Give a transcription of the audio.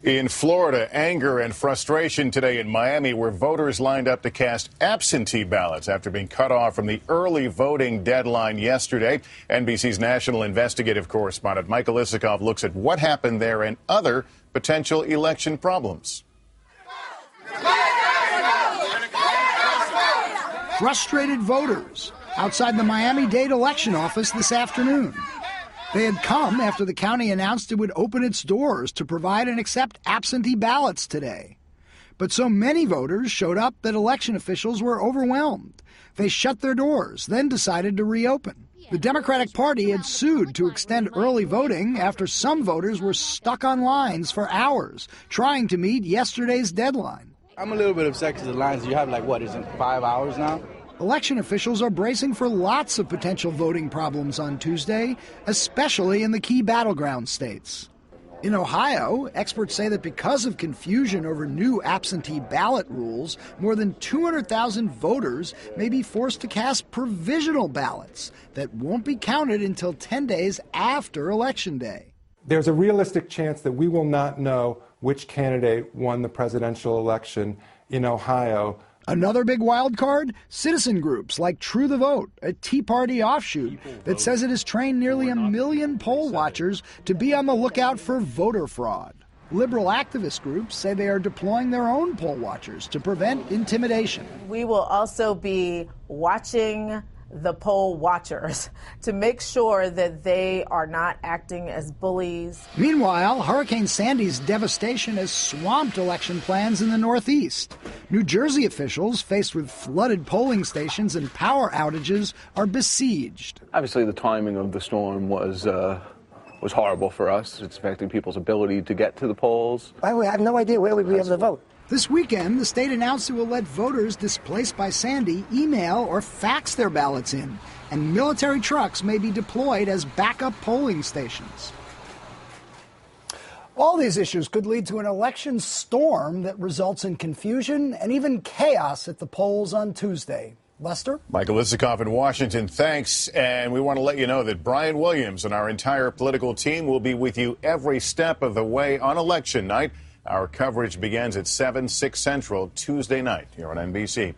In Florida, anger and frustration today in Miami, where voters lined up to cast absentee ballots after being cut off from the early voting deadline yesterday. NBC's national investigative correspondent Michael Isikoff looks at what happened there and other potential election problems. Frustrated voters outside the Miami-Dade election office this afternoon. They had come after the county announced it would open its doors to provide and accept absentee ballots today. But so many voters showed up that election officials were overwhelmed. They shut their doors, then decided to reopen. The Democratic Party had sued to extend early voting after some voters were stuck on lines for hours trying to meet yesterday's deadline. I'm a little bit upset because the lines you have, is it 5 hours now? Election officials are bracing for lots of potential voting problems on Tuesday, especially in the key battleground states. In Ohio, experts say that because of confusion over new absentee ballot rules, more than 200,000 voters may be forced to cast provisional ballots that won't be counted until 10 days after Election Day. There's a realistic chance that we will not know which candidate won the presidential election in Ohio. Another big wild card, citizen groups like True the Vote, a Tea Party offshoot that says it has trained nearly 1 million poll watchers to be on the lookout for voter fraud. Liberal activist groups say they are deploying their own poll watchers to prevent intimidation. We will also be watching the poll watchers to make sure that they are not acting as bullies. Meanwhile, Hurricane Sandy's devastation has swamped election plans in the Northeast. New Jersey officials, faced with flooded polling stations and power outages, are besieged. Obviously, the timing of the storm was horrible for us. It's affecting people's ability to get to the polls. I have no idea where we'd be able to vote. This weekend, the state announced it will let voters displaced by Sandy email or fax their ballots in, and military trucks may be deployed as backup polling stations. All these issues could lead to an election storm that results in confusion and even chaos at the polls on Tuesday. Lester? Michael Isikoff in Washington, thanks. And we want to let you know that Brian Williams and our entire political team will be with you every step of the way on election night. Our coverage begins at 7, 6 Central Tuesday night here on NBC.